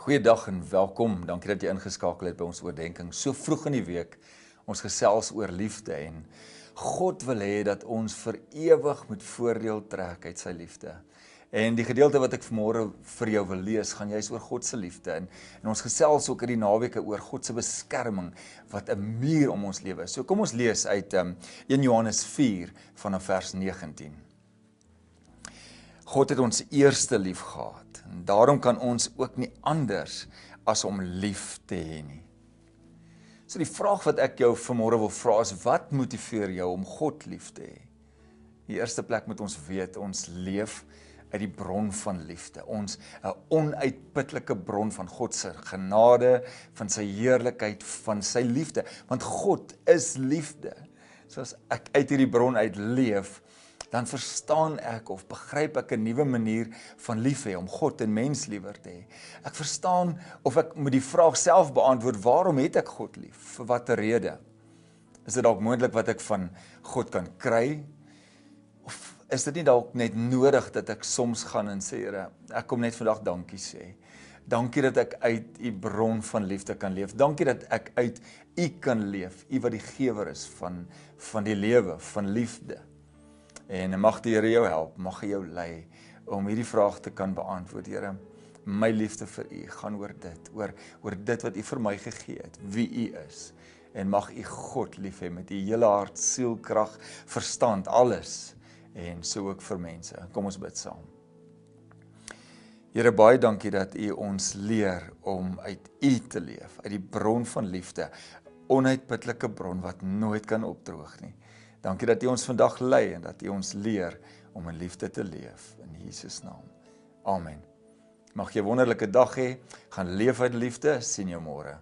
Goeiedag en welkom. Dankie dat jy ingeskakel het by ons oordenking. So vroeg in die week, ons gesels oor liefde en God wil hê dat ons vir ewig moet voordeel trek uit sy liefde. En die gedeelte wat ek vanmôre vir jou wil lees, gaan juist oor God se liefde. En ons gesels ook in die naweke oor God se beskerming, wat 'n muur om ons lewe is. So kom ons lees uit 1 Johannes 4 vanaf vers 19. God het ons eerste lief gehad. En daarom kan ons ook nie anders as om lief te hê nie. So die vraag wat ek jou vanmôre wil vra is, wat motiveer jou om God lief te hê? In die eerste plek moet ons weet, ons leef uit die bron van liefde. Ons 'n onuitputlike bron van God se genade, van sy heerlikheid, van sy liefde. Want God is liefde. So as ek uit hierdie bron uit leef, dan verstaan ek of begryp ek 'n nuwe manier van lief hê, om God en mens liewer te hê. Ek verstaan of ek moet die vraag self beantwoord, waarom het ek God lief? Vir watter rede? Is dit dalk moontlik wat ek van God kan kry? Of is dit nie dalk net nodig dat ek soms gaan en sê, Here, ek kom net vandag dankie sê. Dankie dat ek uit u bron van liefde kan leef. Dankie dat ek uit u kan leef. U wat die gewer is van die lewe, van liefde. En mag die Here jou help, mag hy jou lei om hierdie vraag te kan beantwoord. Here, my liefde vir u gaan oor dit, oor dit wat u vir my gegee het, wie u is. En mag u God lief hê met u hele hart, siel, krag, verstand, alles. En so ook vir mense. Kom ons bid saam. Here, baie dankie dat u ons leer om uit u te leef, uit die bron van liefde, onuitputlike bron wat nooit kan opdroog nie. Dankie dat u ons vandag lei en dat u ons leer om in liefde te leef. In Jesus naam. Amen. Mag jy 'n wonderlike dag hê. Gaan leef uit liefde. Sien jou môre.